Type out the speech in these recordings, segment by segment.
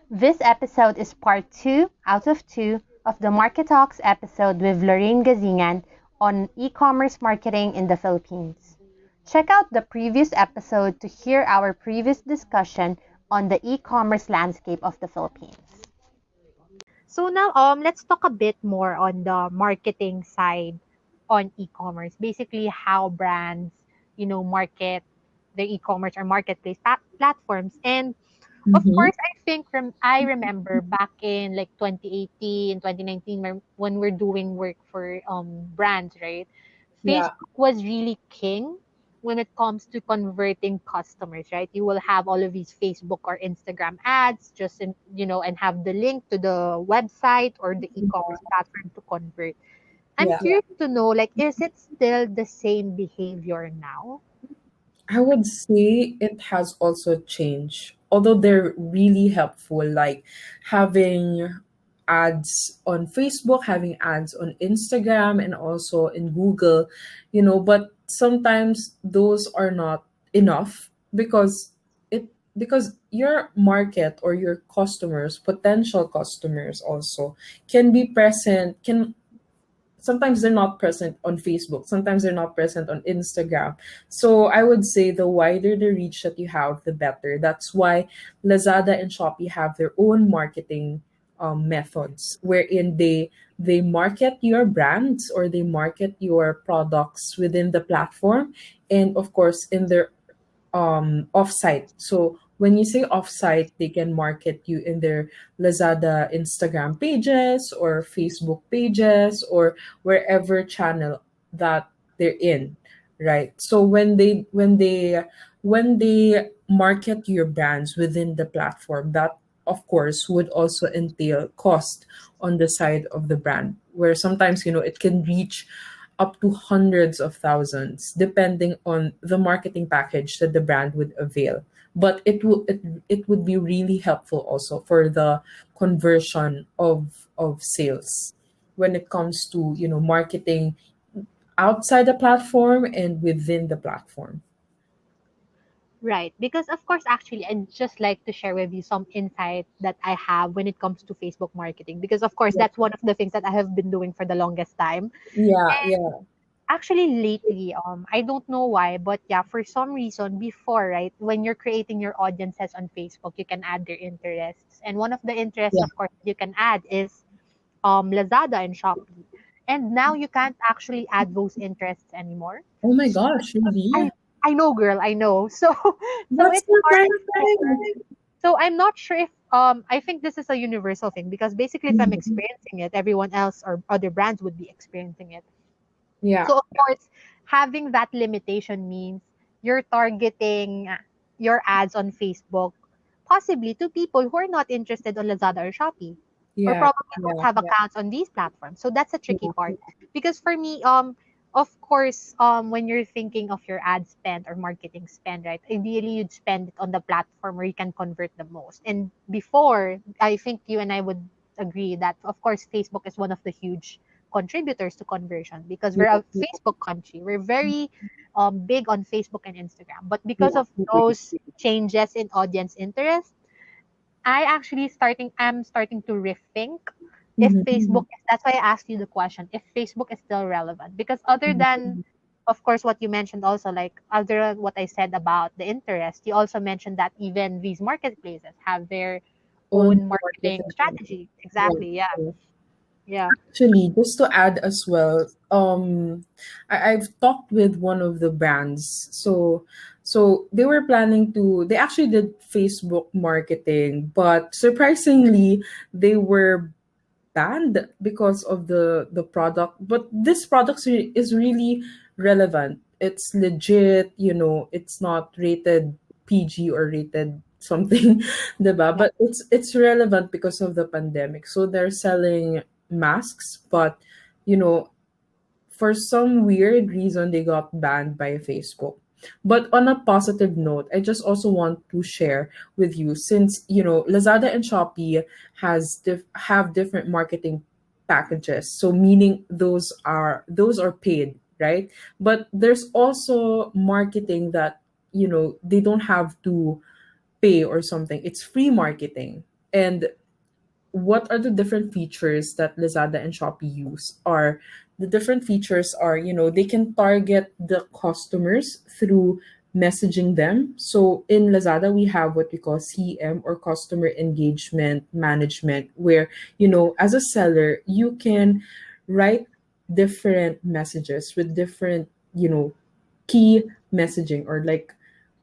This episode is part 2 out of 2 of the MarkeTalks episode with Lorraine Gazzingan on e-commerce marketing in the Philippines. Check out the previous episode to hear our previous discussion on the e-commerce landscape of the Philippines. So now, let's talk a bit more on the marketing side on e-commerce. Basically, how brands, market their e-commerce or marketplace platforms. And of Mm-hmm. course, I remember back in like 2018, 2019, when we're doing work for brands, right? Yeah. Facebook was really king when it comes to converting customers, right? You will have all of these Facebook or Instagram ads and have the link to the website or the e-commerce platform to convert. I'm Yeah. curious to know, like, is it still the same behavior now? I would say it has also changed, although they're really helpful, like having ads on Facebook, having ads on Instagram, and also in Google, but sometimes those are not enough it because your market or your customers, potential customers also can sometimes they're not present on Facebook, sometimes they're not present on Instagram. So I would say the wider the reach that you have, the better. That's why Lazada and Shopee have their own marketing methods wherein they market your brands or they market your products within the platform, and of course in their offsite. So when you say offsite, they can market you in their Lazada Instagram pages or Facebook pages or wherever channel that they're in, right? So when they market your brands within the platform, that of course would also entail cost on the side of the brand, where sometimes it can reach up to hundreds of thousands depending on the marketing package that the brand would avail. But it would be really helpful also for the conversion of sales when it comes to marketing outside the platform and within the platform. Right. Because of course, actually, I'd just like to share with you some insight that I have when it comes to Facebook marketing. Because of course, Yeah, that's one of the things that I have been doing for the longest time. yeah, yeah, Actually, lately, I don't know why, but yeah, for some reason, before, right, when you're creating your audiences on Facebook, you can add their interests. And one of the interests, yeah. of course, you can add is Lazada and Shopee. And now you can't actually add those interests anymore. Oh my So gosh, really? I I know, girl, I know. So That's it's hard for. surprising. So I'm not sure if I think this is a universal thing because basically if I'm Mhm. experiencing it, everyone else or other brands would be experiencing it. Yeah, So of course, having that limitation means you're targeting your ads on Facebook possibly to people who are not interested on Lazada or Shopee or yeah, probably don't yeah, have accounts on these platforms. So that's a tricky yeah, part. Because for me, of course, when you're thinking of your ad spend or marketing spend, right? Ideally you'd spend it on the platform where you can convert the most. And before, I think you and I would agree that of course Facebook is one of the huge contributors to conversion because we're yeah, a Facebook country. We're very big on Facebook and Instagram. But because yeah. of those changes in audience interest, I'm starting to rethink if Mhm. Facebook is, that's why I asked you the question, if Facebook is still relevant. Because other than of course what you mentioned also, like other than what I said about the interest, you also mentioned that even these marketplaces have their On own marketing marketing. strategy. Yeah. Exactly. Yeah. Yeah. Yeah. Actually, just to add as well, I've talked with one of the brands. So they were planning to. They actually did Facebook marketing, but surprisingly, they were banned because of the product. But this product is really relevant. It's legit. It's not rated PG or rated something, diba? Yeah. But it's relevant because of the pandemic. So they're selling masks, but you know, for some weird reason they got banned by Facebook. But on a positive note, I just also want to share with you, since Lazada and Shopee have different marketing packages. So meaning those are paid, right? But there's also marketing that they don't have to pay or something. It's free marketing. And what are the different features that Lazada and Shopee use are the different features are, they can target the customers through messaging them. So in Lazada, we have what we call CM, or customer engagement management, where, as a seller, you can write different messages with different, key messaging, or like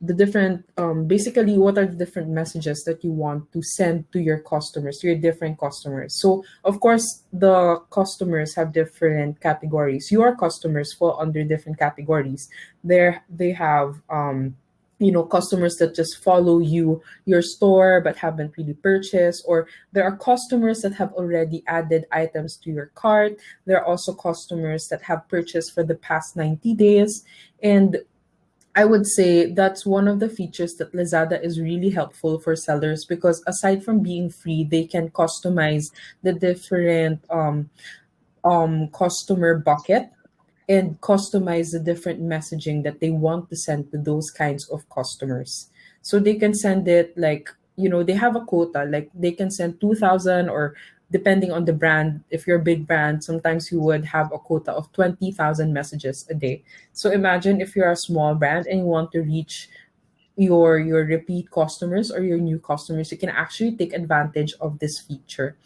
the different basically what are the different messages that you want to send to your customers, to your different customers. So of course the customers have different categories. Your customers fall under different categories. They have customers that just follow your store but haven't really purchased, or there are customers that have already added items to your cart. There are also customers that have purchased for the past 90 days. And I would say that's one of the features that Lazada is really helpful for sellers, because aside from being free, they can customize the different customer bucket and customize the different messaging that they want to send to those kinds of customers. So they can send it like, they have a quota, like they can send 2,000, or depending on the brand, if you're a big brand, sometimes you would have a quota of 20,000 messages a day. So imagine if you're a small brand and you want to reach your repeat customers or your new customers, you can actually take advantage of this feature.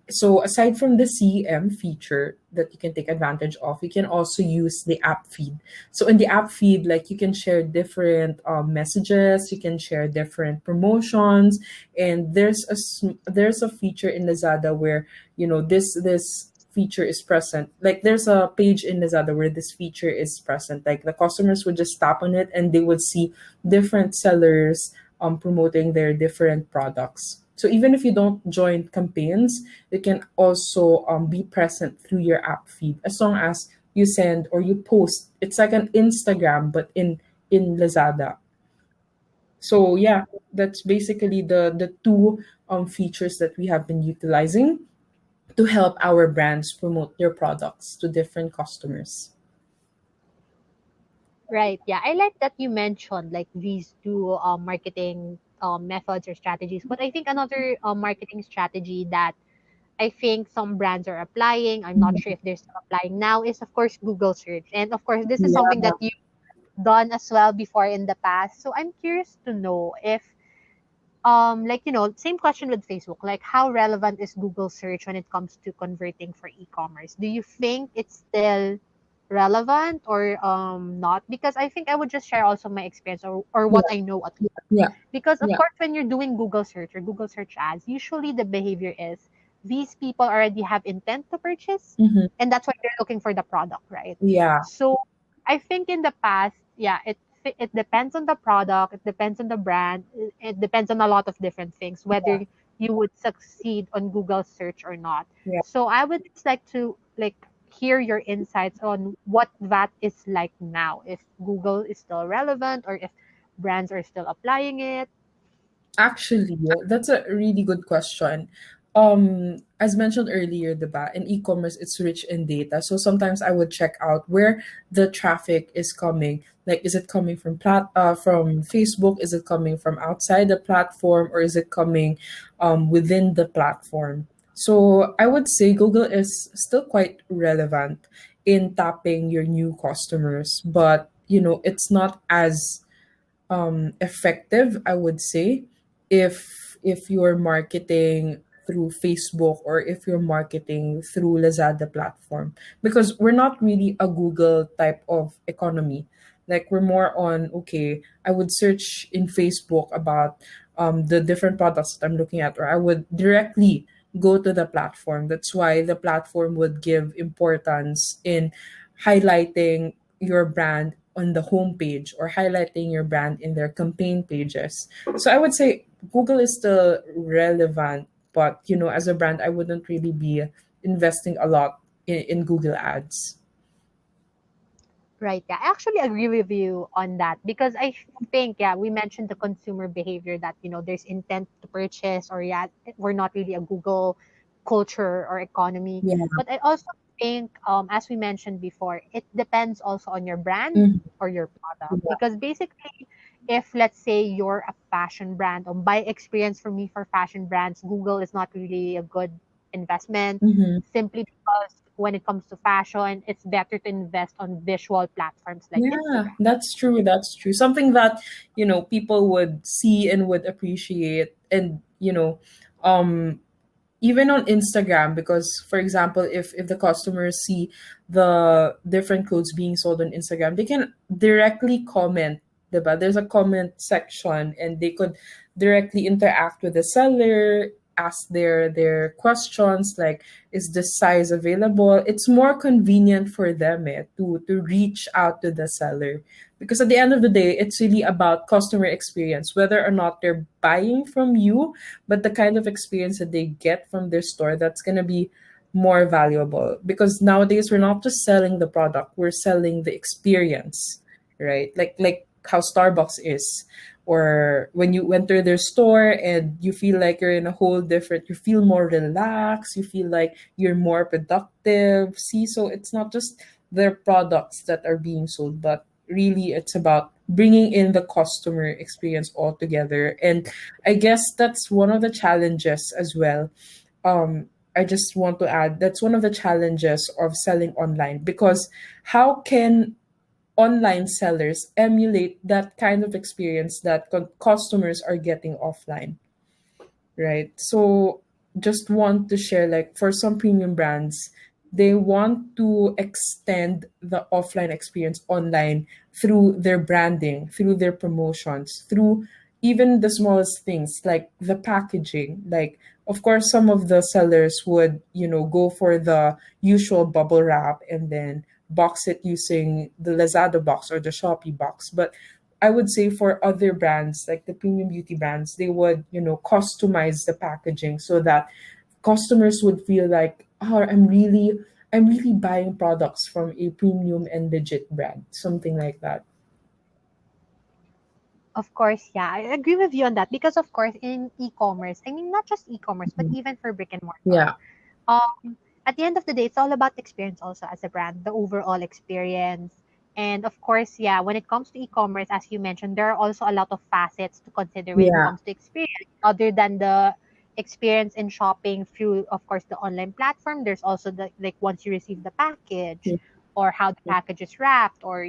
So aside from the CM feature that you can take advantage of, you can also use the app feed. So in the app feed, like you can share different messages, you can share different promotions, and there's a feature in Lazada where this feature is present. Like there's a page in Lazada where this feature is present. Like the customers would just tap on it and they would see different sellers promoting their different products. So even if you don't join campaigns, you can also be present through your app feed, as long as you send or you post. It's like an Instagram, but in Lazada. So yeah, that's basically the two features that we have been utilizing to help our brands promote their products to different customers. Right. Yeah. I like that you mentioned like these two marketing methods or strategies. But I think another marketing strategy that I think some brands are applying, I'm not sure if they're still applying now, is of course Google search. And of course, this is something Yeah. that you've done as well before in the past. So I'm curious to know if like same question with Facebook, like how relevant is Google search when it comes to converting for e-commerce? Do you think it's still relevant or not? Because I think I would just share also my experience, or what Yeah. I know at least. Yeah. Because of Yeah. course when you're doing Google search or Google search ads, usually the behavior is these people already have intent to purchase, Hmm. and that's why they're looking for the product, right? Yeah. So I think in the past, yeah, it depends on the product, it depends on the brand, it depends on a lot of different things whether you would succeed on Google search or not. Yeah. So I would just like to like hear your insights on what that is like now, if Google is still relevant or if brands are still applying it. Actually, that's a really good question. As mentioned earlier, in e-commerce, it's rich in data. So sometimes I would check out where the traffic is coming. Like, is it coming from Facebook? Is it coming from outside the platform, or is it coming within the platform? So I would say Google is still quite relevant in tapping your new customers, but it's not as effective, I would say, if you're marketing through Facebook, or if you're marketing through Lazada platform, because we're not really a Google type of economy. Like we're more on, okay, I would search in Facebook about the different products that I'm looking at, or I would directly go to the platform. That's why the platform would give importance in highlighting your brand on the homepage, or highlighting your brand in their campaign pages. So I would say Google is still relevant, but as a brand, I wouldn't really be investing a lot in Google ads. Right. Yeah, I actually agree with you on that because I think, yeah, we mentioned the consumer behavior that, there's intent to purchase, or yeah, we're not really a Google culture or economy. Yeah. But I also think, as we mentioned before, it depends also on your brand Mhm. or your product because basically if let's say you're a fashion brand, by experience for me for fashion brands, Google is not really a good investment, Mm-hmm. simply because when it comes to fashion, it's better to invest on visual platforms like Yeah, Instagram. that's true. That's true. Something that, people would see and would appreciate. And, um, even on Instagram, because for example, if the customers see the different clothes being sold on Instagram, they can directly comment, diba? There's a comment section, and they could directly interact with the seller, ask their questions like, is this size available? It's more convenient for them, to reach out to the seller, because at the end of the day, it's really about customer experience, whether or not they're buying from you, but the kind of experience that they get from their store, that's going to be more valuable, because nowadays we're not just selling the product, we're selling the experience, right? Like how Starbucks is, or when you enter their store and you feel like you're in a whole different, you feel more relaxed, you feel like you're more productive. See, so it's not just their products that are being sold, but really it's about bringing in the customer experience altogether. And I guess that's one of the challenges as well. I just want to add, that's one of the challenges of selling online, because how can online sellers emulate that kind of experience that customers are getting offline? Right? So just want to share, like, for some premium brands, they want to extend the offline experience online through their branding, through their promotions, through even the smallest things like the packaging. Like, of course, some of the sellers would, go for the usual bubble wrap and then box it using the Lazada box or the Shopee box. But I would say for other brands, like the premium beauty brands, they would, customize the packaging so that customers would feel like, oh, I'm really buying products from a premium and legit brand, something like that. Of course, yeah, I agree with you on that because of course in e-commerce, I mean not just e-commerce, but Mhm. even for brick and mortar, Yeah, at the end of the day, it's all about experience also as a brand, the overall experience. And of course, yeah, when it comes to e-commerce, as you mentioned, there are also a lot of facets to consider when it yeah, comes to experience. Other than the experience in shopping through, of course, the online platform, there's also the like once you receive the package yeah. or how the package is wrapped or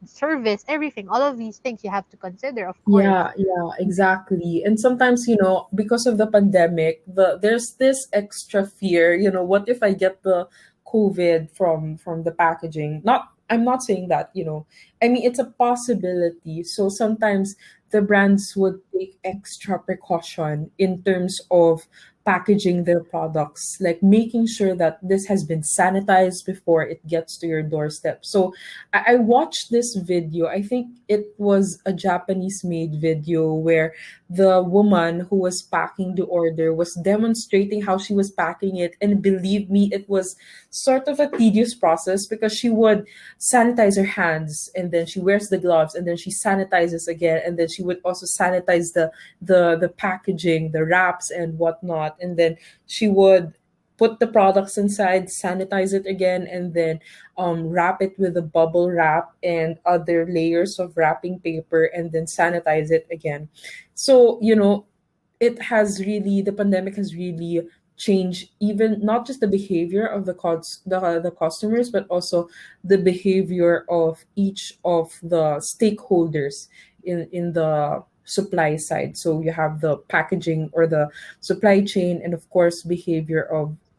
service, everything, all of these things you have to consider, of course. Yeah, yeah, exactly. And sometimes, because of the pandemic, there's this extra fear, what if I get the COVID from the packaging? I'm not saying that, I mean, it's a possibility. So sometimes the brands would take extra precaution in terms of packaging their products, like making sure that this has been sanitized before it gets to your doorstep. So I watched this video. I think it was a Japanese made video where the woman who was packing the order was demonstrating how she was packing it. And believe me, it was sort of a tedious process, because she would sanitize her hands, and then she wears the gloves, and then she sanitizes again, and then she would also sanitize the packaging, the wraps and whatnot. And then she would put the products inside, sanitize it again, and then wrap it with a bubble wrap and other layers of wrapping paper, and then sanitize it again. So, the pandemic has really changed, even not just the behavior of the customers, but also the behavior of each of the stakeholders in the supply side. So you have the packaging or the supply chain, and of course behavior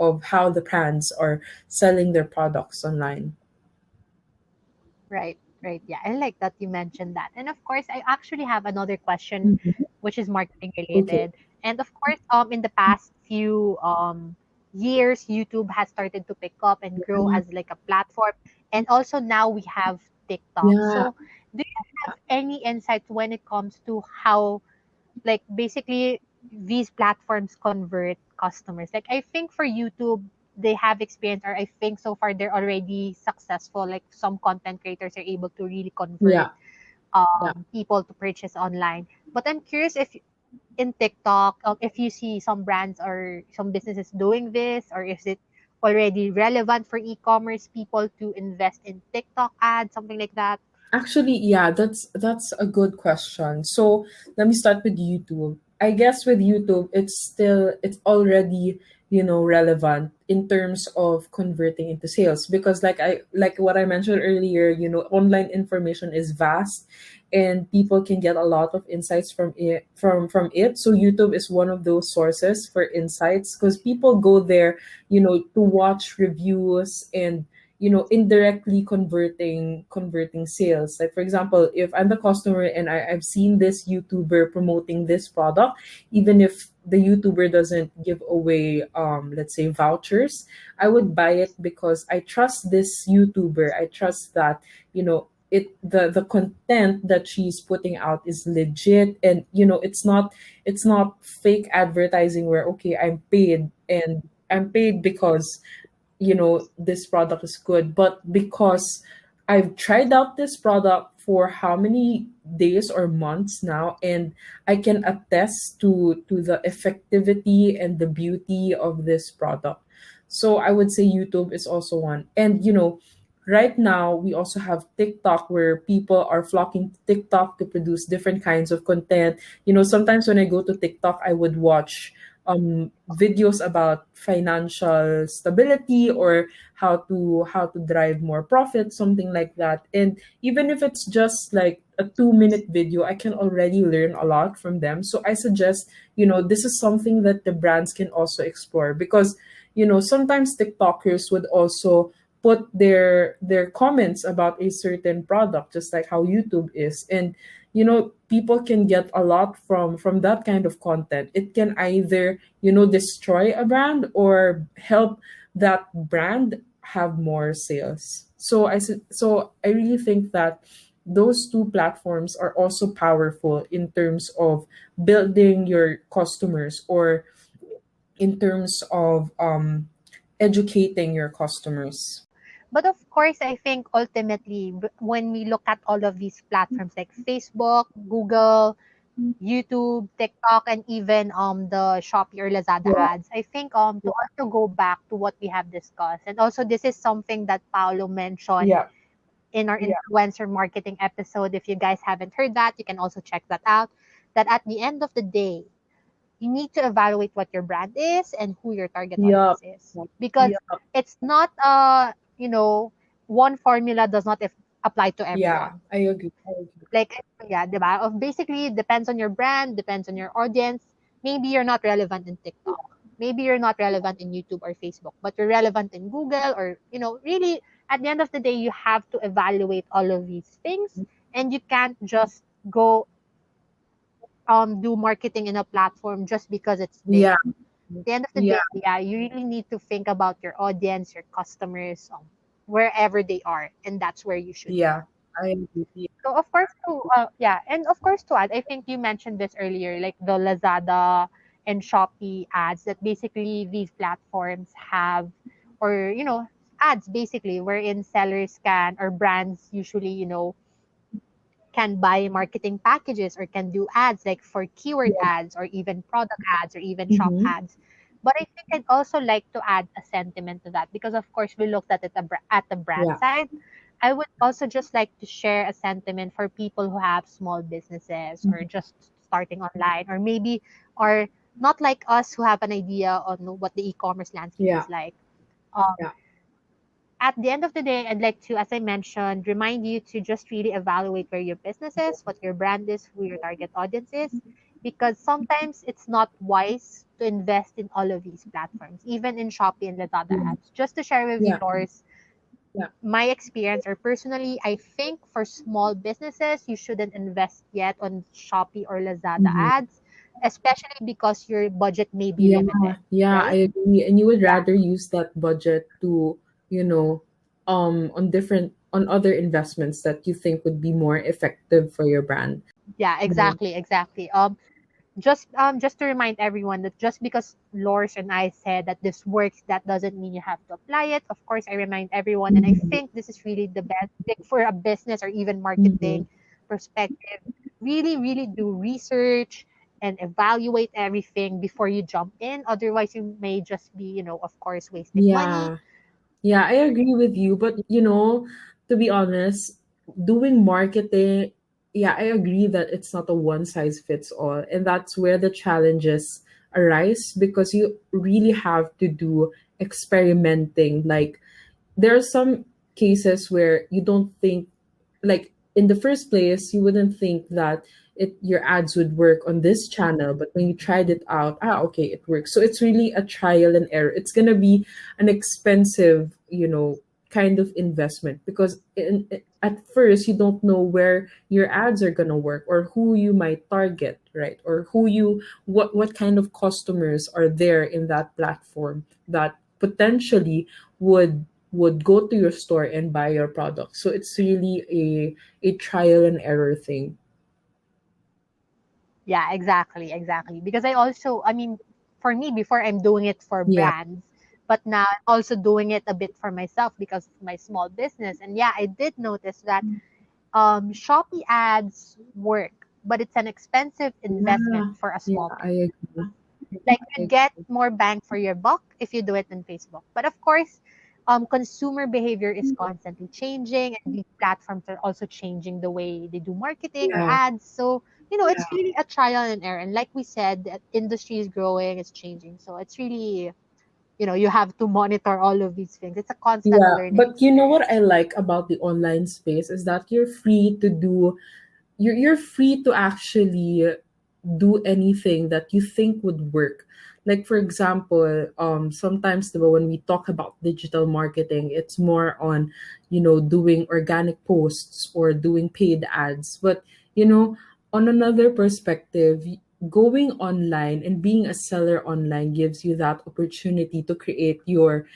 of how the brands are selling their products online. Right, right. Yeah, I like that you mentioned that. And of course, I actually have another question, Mhm. which is marketing Okay. related. And of course, in the past few years, YouTube has started to pick up and grow Yeah. as like a platform. And also now we have TikTok. Yeah. So, do you have any insights when it comes to how like basically these platforms convert customers? Like I think for YouTube they have experience, or I think so far they're already successful, like some content creators are able to really convert Yeah. Yeah. people to purchase online. But I'm curious if in TikTok, if you see some brands or some businesses doing this, or is it already relevant for e-commerce people to invest in TikTok ads, something like that? Actually, yeah, that's a good question. So let me start with YouTube. I guess with YouTube, it's already, relevant in terms of converting into sales, because like what I mentioned earlier, online information is vast, and people can get a lot of insights from it. So YouTube is one of those sources for insights, because people go there, to watch reviews and, indirectly converting sales. Like, for example, if I'm the customer and I've seen this YouTuber promoting this product, even if the YouTuber doesn't give away, let's say, vouchers, I would buy it because I trust this YouTuber. I trust that, the content that she's putting out is legit, and, it's not fake advertising where, okay, I'm paid because, this product is good, but because I've tried out this product for how many days or months now, and I can attest to the effectivity and the beauty of this product. So I would say YouTube is also one. And, right now we also have TikTok, where people are flocking to TikTok to produce different kinds of content. Sometimes when I go to TikTok, I would watch videos about financial stability, or how to drive more profit, something like that. And even if it's just like a 2-minute video, I can already learn a lot from them. So I suggest, this is something that the brands can also explore, because, sometimes TikTokers would also put their comments about a certain product, just like how YouTube is. And, people can get a lot from that kind of content. It can either, destroy a brand, or help that brand have more sales. So I really think that those two platforms are also powerful in terms of building your customers, or in terms of educating your customers. But of course, I think ultimately, when we look at all of these platforms like Facebook, Google, YouTube, TikTok, and even the Shopee or Lazada ads, I think to also go back to what we have discussed, and also this is something that Paolo mentioned Yeah, in our influencer marketing episode. If you guys haven't heard that, you can also check that out. That at the end of the day, you need to evaluate what your brand is and who your target yeah, audience is, because it's not one formula does not apply to yeah. everyone. I agree. I agree. Like, yeah, diba? Basically, it depends on your brand, depends on your audience. Maybe you're not relevant in TikTok. Maybe you're not relevant in YouTube or Facebook, but you're relevant in Google, or, really, at the end of the day, you have to evaluate all of these things, and you can't just go do marketing in a platform just because it's Yeah, big. At the end of the yeah, day, yeah, you really need to think about your audience, your customers, wherever they are, and that's where you should be. yeah. I agree. Yeah, So of course, yeah, and of course to add, I think you mentioned this earlier, like the Lazada and Shopee ads that basically these platforms have, or ads basically wherein sellers can, or brands usually can buy marketing packages or can do ads like for keyword yeah. ads or even product ads or even shop Mm-hmm. ads. But I think I'd also like to add a sentiment to that, because of course we looked at it at the brand Yeah. side. I would also just like to share a sentiment for people who have small businesses or Mhm. just starting online, or maybe are not like us, who have an idea on what the e-commerce landscape Yeah, is like. Um, yeah. at the end of the day, I'd like to, as I mentioned, remind you to just really evaluate where your business is, what your brand is, who your target audience is, because sometimes it's not wise to invest in all of these platforms, even in Shopee and Lazada Yeah, ads. Just to share with you, yeah, Lors, yeah. my experience, or personally, I think for small businesses, you shouldn't invest yet on Shopee or Lazada Mhm. ads, especially because your budget may be Yeah, limited, yeah, right? I agree. And you would rather use that budget to, on other investments that you think would be more effective for your brand. Yeah, Mhm. exactly, exactly. Just to remind everyone that just because Lors and I said that this works, that doesn't mean you have to apply it. Of course, I remind everyone, and I Mhm. think this is really the best like for a business or even Mhm. marketing perspective. Really, really do research and evaluate everything before you jump in. Otherwise, you may just be, of course, wasting money. Yeah. Yeah, I agree with you, but to be honest, doing marketing, yeah, I agree that it's not a one size fits all. And that's where the challenges arise, because you really have to do experimenting. Like, there are some cases where you don't think, like, in the first place you wouldn't think that your ads would work on this channel, but when you tried it out, okay, it works. So it's really a trial and error. It's going to be an expensive, kind of investment, because at first you don't know where your ads are going to work, or who you might target, right? Or what kind of customers are there in that platform that potentially would go to your store and buy your product. So it's really a trial and error thing. Yeah, exactly, exactly. Because I also, I mean, for me, before I'm doing it for Yeah. brands, but now I'm also doing it a bit for myself because of my small business. And yeah, I did notice that Shopee ads work, but it's an expensive investment Yeah. for a Yeah, small I business. agree. Like I you get agree. more bang for your buck if you do it on Facebook. But of course, consumer behavior is constantly changing, and these platforms are also changing the way they do marketing or Yeah. ads. So it's really a trial and error. And like we said, the industry is growing, it's changing. So it's really you have to monitor all of these things. It's a constant Yeah. learning But you know what I experience. like about the online space is that you're free to actually do anything that you think would work. Like, for example, sometimes, diba, when we talk about digital marketing, it's more on, doing organic posts or doing paid ads. But, you know, on another perspective, going online and being a seller online gives you that opportunity to create your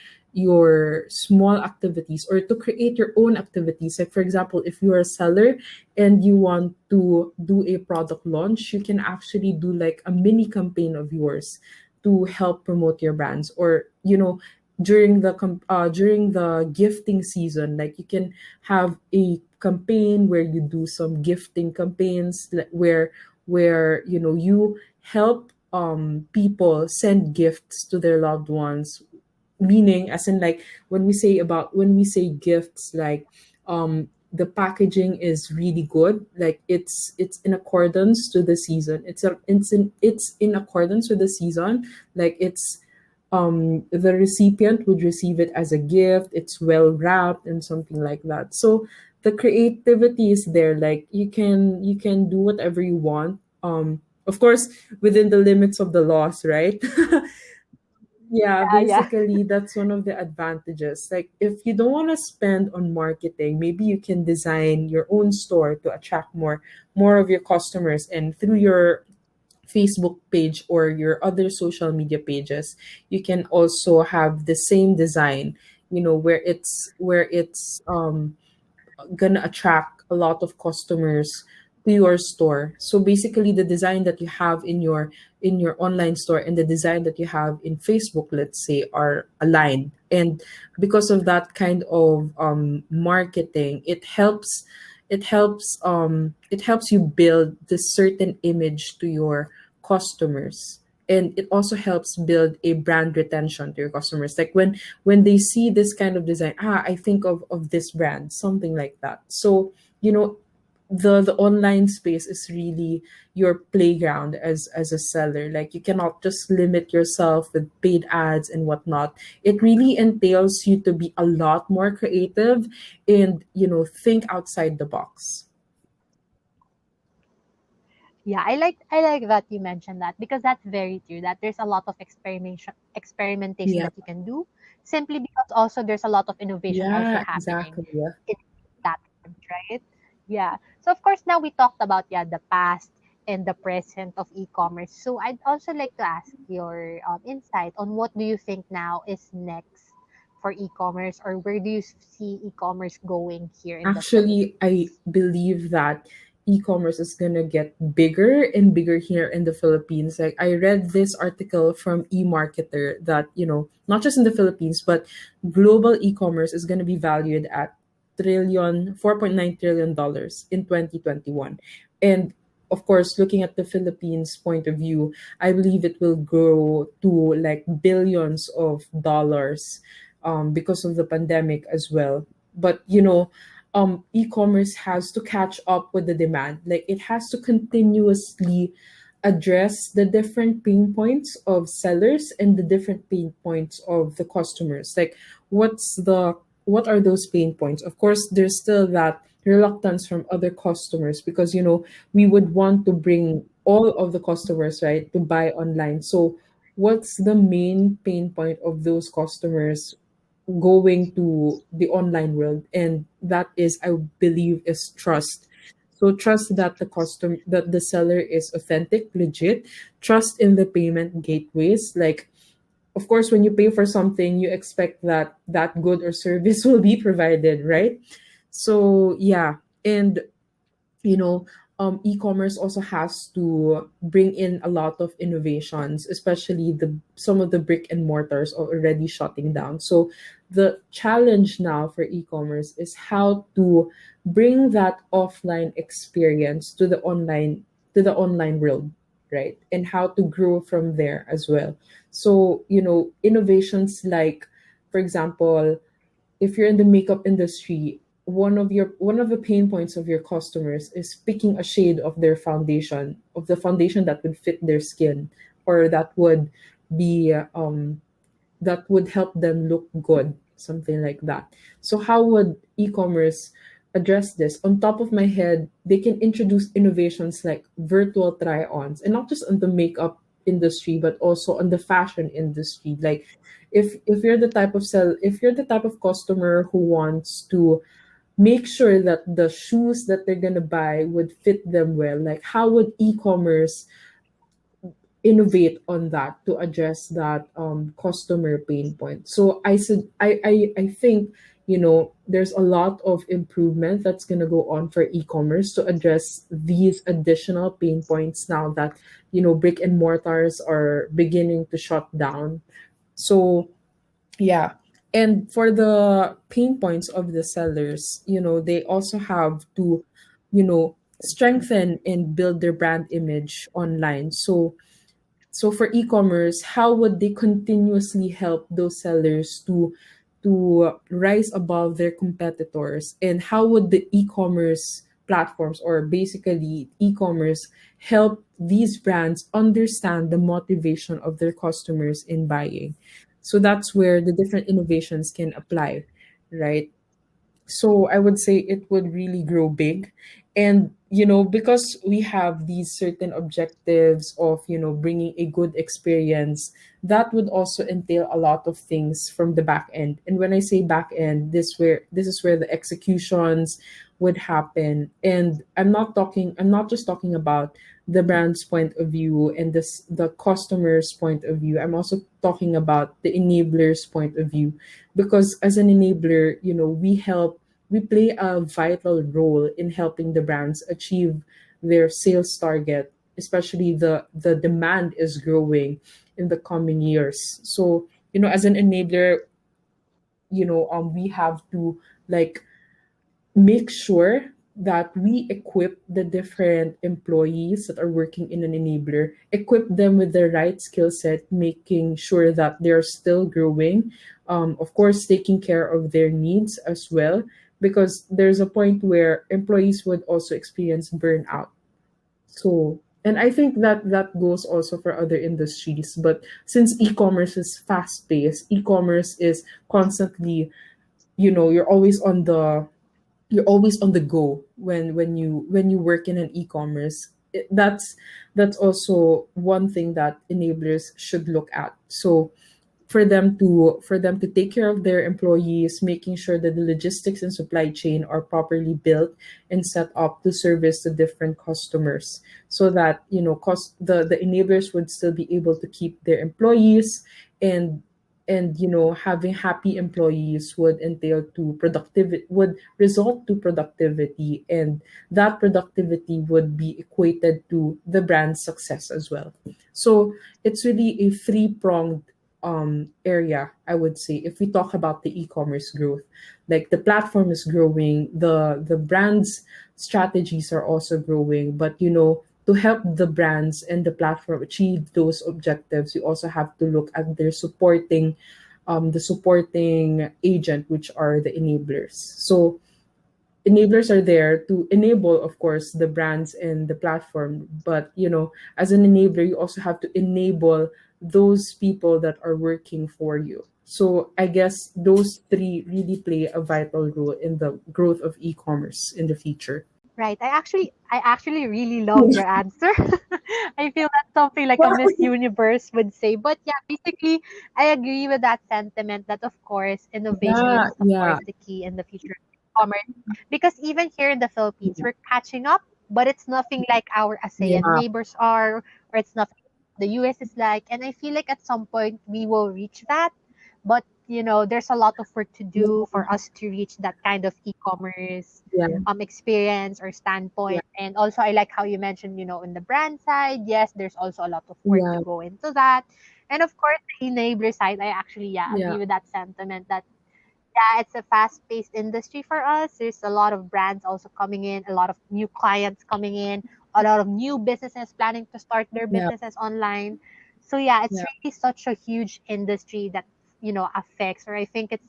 small activities, or to create your own activities. Like, for example, if you're a seller and you want to do a product launch, you can actually do like a mini campaign of yours to help promote your brands. Or, during the gifting season, like, you can have a campaign where you do some gifting campaigns, where you help people send gifts to their loved ones. Meaning, as in, like, when we say gifts, like, the packaging is really good, like, it's in accordance to the season, it's in accordance with the season, like, the recipient would receive it as a gift, it's well wrapped and something like that. So the creativity is there, like, you can do whatever you want, of course, within the limits of the laws, right? Yeah, Yeah. basically that's one of the advantages. Like, if you don't want to spend on marketing, maybe you can design your own store to attract more of your customers, and through your Facebook page or your other social media pages, you can also have the same design, where it's gonna attract a lot of customers to your store. So basically, the design that you have in your online store and the design that you have in Facebook, let's say, are aligned. And because of that kind of marketing, it helps you build this certain image to your customers, and it also helps build a brand retention to your customers. Like, when they see this kind of design, I think of this brand, something like that. So, you know the online space is really your playground as a seller. Like, you cannot just limit yourself with paid ads and whatnot. It really entails you to be a lot more creative, and think outside the box. Yeah, I like that you mentioned that, because that's very true that there's a lot of experimentation Yeah. that you can do, simply because also there's a lot of innovation also Yeah, happening exactly. Yeah. in platforms, right? Yeah. So of course now we talked about the past and the present of e-commerce. So I'd also like to ask your insight on what do you think now is next for e-commerce, or where do you see e-commerce going here in the Actually, I Philippines? believe that e-commerce is gonna get bigger and bigger here in the Philippines. Like, I read this article from eMarketer that, not just in the Philippines, but global e-commerce is gonna be valued at 4.9 trillion dollars in 2021. And of course, looking at the Philippines point of view, I believe it will grow to like billions of dollars, because of the pandemic as well. But e-commerce has to catch up with the demand. Like it has to continuously address the different pain points of sellers and the different pain points of the customers. Like what are those pain points? Of course, there's still that reluctance from other customers because we would want to bring all of the customers, right, to buy online. So what's the main pain point of those customers going to the online world? And that is, I believe, is trust. So trust that the seller is authentic, legit. Trust in the payment gateways. Like, of course, when you pay for something, you expect that that good or service will be provided, right? So yeah. And you know e-commerce also has to bring in a lot of innovations, especially the some of the brick and mortars are already shutting down. So the challenge now for e-commerce is how to bring that offline experience to the online world, right? And how to grow from there as well. So innovations like, for example, if you're in the makeup industry, one of the pain points of your customers is picking a shade of their foundation, of the foundation that would fit their skin, or that would be that would help them look good, something like that. So how would e-commerce address this? On top of my head, they can introduce innovations like virtual try-ons, and not just on the makeup industry, but also on the fashion industry. Like if you're the type of if you're the type of customer who wants to make sure that the shoes that they're gonna buy would fit them well, like how would e-commerce innovate on that to address that customer pain point? So I think there's a lot of improvement that's going to go on for e-commerce to address these additional pain points now that brick and mortars are beginning to shut down. So yeah. And for the pain points of the sellers, they also have to strengthen and build their brand image online. So for e-commerce, how would they continuously help those sellers to rise above their competitors? And how would the e-commerce platforms, or basically e-commerce, help these brands understand the motivation of their customers in buying? So that's where the different innovations can apply, right? So I would say it would really grow big. And because we have these certain objectives of bringing a good experience, that would also entail a lot of things from the back end. And when I say back end, this is where the executions would happen. And I'm not just talking about the brand's point of view and the customer's point of view. I'm also talking about the enabler's point of view, because as an enabler, we play a vital role in helping the brands achieve their sales target, especially the demand is growing in the coming years. So as an enabler, we have to, like, make sure that we equip the different employees that are working in an enabler, equip them with the right skill set, making sure that they're still growing. Of course, taking care of their needs as well, because there's a point where employees would also experience burnout. So, and I think that that goes also for other industries. But since e-commerce is fast paced, e-commerce is constantly, you're always on the go when you work in an e-commerce. That's also one thing that enablers should look at. So for them to take care of their employees, making sure that the logistics and supply chain are properly built and set up to service the different customers, so that the enablers would still be able to keep their employees. And having happy employees would entail to productivity, would result to productivity, and that productivity would be equated to the brand's success as well. So it's really a three-pronged area, I would say. If we talk about the e-commerce growth, like, the platform is growing, the brand's strategies are also growing, but to help the brands and the platform achieve those objectives, you also have to look at their supporting agent, which are the enablers. So enablers are there to enable, of course, the brands and the platform. But as an enabler, you also have to enable those people that are working for you. So I guess those three really play a vital role in the growth of e-commerce in the future. Right. I actually really love your answer. I feel that's something like a Miss Universe would say. But yeah, basically I agree with that sentiment that of course innovation Yeah, is of yeah, course the key in the future of commerce. Because even here in the Philippines, we're catching up, but it's nothing like our ASEAN yeah, neighbors are, or it's nothing the US is like. And I feel like at some point we will reach that. But there's a lot of work to do yeah, for us to reach that kind of e-commerce yeah, experience or yeah, standpoint. And also, I like how you mentioned, in the brand side, yes, there's also a lot of work to yeah, go into that. And of course, the enabler side, I actually, yeah, yeah, agree with that sentiment that, yeah, it's a fast paced industry for us. There's a lot of brands also coming in, a lot of new clients coming in, a lot of new businesses planning to start their yeah, businesses online. So, yeah, it's yeah. really such a huge industry that, affects, or I think it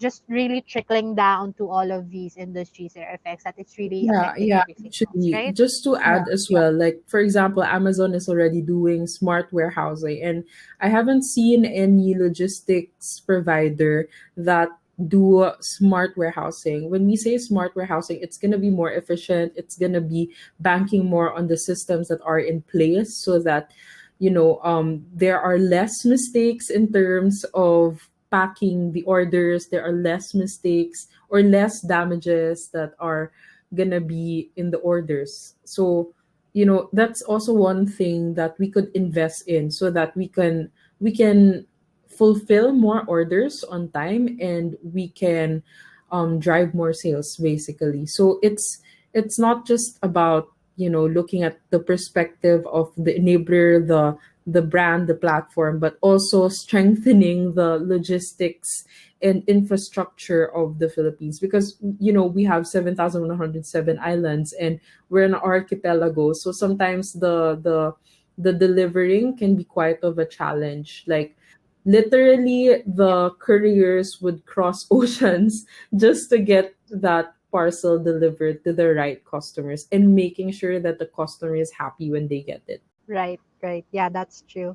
just really trickling down to all of these industries or effects that it's really Yeah, affecting yeah. everything else, Actually, right? just to Yeah. add as well, like for example, Amazon is already doing smart warehousing, and I haven't seen any logistics provider that do smart warehousing. When we say smart warehousing, it's gonna be more efficient. It's gonna be banking more on the systems that are in place, so that there are less mistakes in terms of packing the orders. There are less mistakes or less damages that are gonna be in the orders. So, that's also one thing that we could invest in, so that we can fulfill more orders on time, and we can drive more sales basically. So it's not just about looking at the perspective of the enabler, the brand, the platform, but also strengthening the logistics and infrastructure of the Philippines, because we have 7,107 islands, and we're an archipelago. So sometimes the delivering can be quite of a challenge. Like literally the couriers would cross oceans just to get that parcel delivered to the right customers, and making sure that the customer is happy when they get it. Right, right. Yeah, that's true.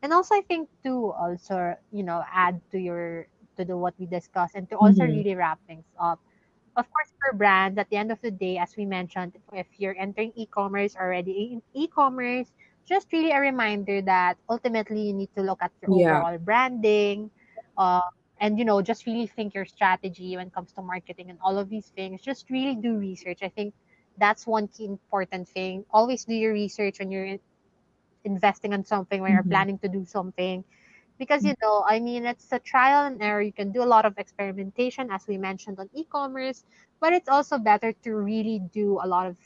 And also I think to also, add to the what we discussed and to also Mm-hmm. really wrap things up. Of course, for brands, at the end of the day, as we mentioned, if you're entering e-commerce already in e-commerce, just really a reminder that ultimately you need to look at your Yeah, overall branding, uh, and just really think your strategy when it comes to marketing and all of these things. Just really do research. I think that's one key important thing. Always do your research when you're investing on something, when you're mm-hmm. planning to do something, because I mean, it's a trial and error. You can do a lot of experimentation as we mentioned on e-commerce, but it's also better to really do a lot of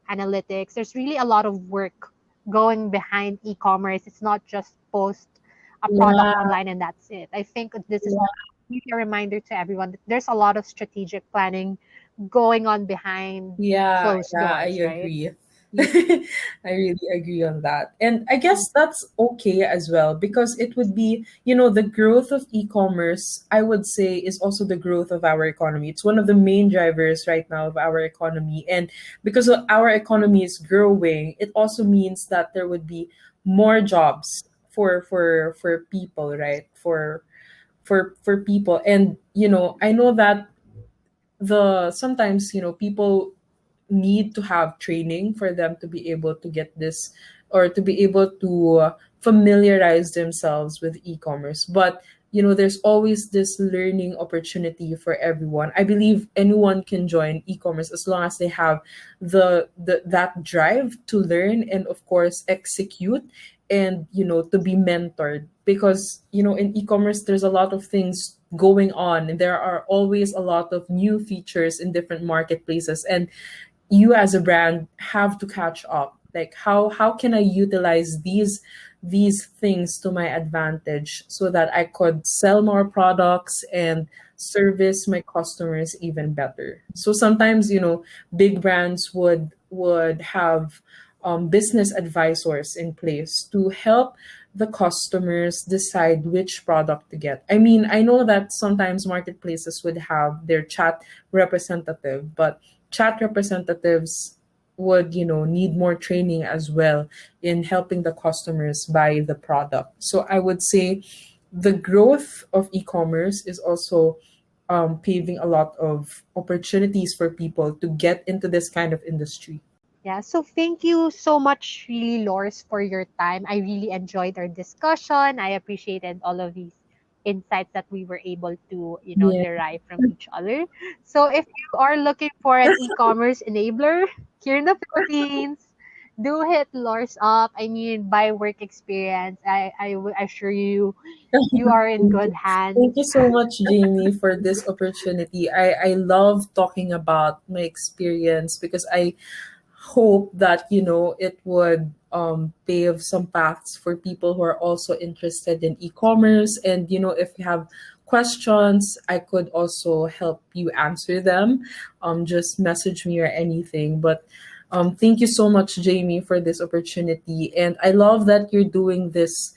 analytics. There's really a lot of work going behind e-commerce. It's not just post a product Yeah, online and that's it. I think this is yeah, really a reminder to everyone that there's a lot of strategic planning going on behind yeah, closed yeah, I doors, right? agree. I really agree on that. And I guess that's okay as well, because it would be, the growth of e-commerce, I would say, is also the growth of our economy. It's one of the main drivers right now of our economy. And because our economy is growing, it also means that there would be more jobs for people, right? For people. And I know that the sometimes people need to have training for them to be able to get this, or to be able to familiarize themselves with e-commerce. But there's always this learning opportunity for everyone. I believe anyone can join e-commerce as long as they have the that drive to learn, and of course execute, and to be mentored. Because in e-commerce there's a lot of things going on, and there are always a lot of new features in different marketplaces, and you as a brand have to catch up. Like how can I utilize these things to my advantage, so that I could sell more products and service my customers even better. So sometimes big brands would have business advisors in place to help the customers decide which product to get. I mean, I know that sometimes marketplaces would have their chat representative, but chat representatives would, need more training as well in helping the customers buy the product. So I would say the growth of e-commerce is also paving a lot of opportunities for people to get into this kind of industry. Yeah, so thank you so much, really, Lors, for your time. I really enjoyed our discussion. I appreciated all of these insights that we were able to, Yeah. derive from each other. So if you are looking for an e-commerce enabler here in the Philippines, do hit Lors up. I mean, by work experience, I will assure you, you are in Thank good you. Thank hands. you so much, Jamie, for this opportunity. I love talking about my experience because I hope that it would pave some paths for people who are also interested in e-commerce. And if you have questions, I could also help you answer them. Just message me or anything. But thank you so much, Jamie, for this opportunity. And I love that you're doing this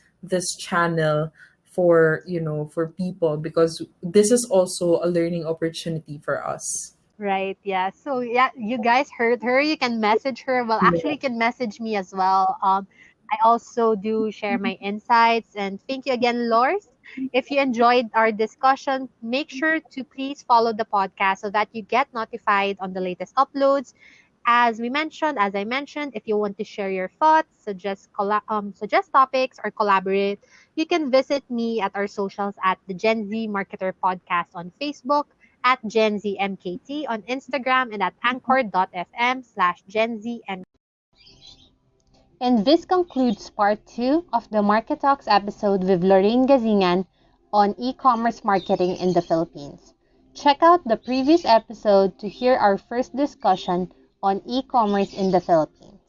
channel for for people, because this is also a learning opportunity for us. Right, yeah. So yeah, you guys heard her. You can message her. Well, actually Yeah. you can message me as well. I also do share my insights, and thank you again, Lors. If you enjoyed our discussion, make sure to please follow the podcast so that you get notified on the latest uploads. As I mentioned, if you want to share your thoughts, suggest topics, or collaborate, you can visit me at our socials at the Gen Z Marketer Podcast on Facebook, at Gen Z MKT on Instagram, and at anchor.fm/Gen Z MKT. And this concludes part 2 of the Market Talks episode with Lorraine Gazzingan on e-commerce marketing in the Philippines. Check out the previous episode to hear our first discussion on e-commerce in the Philippines.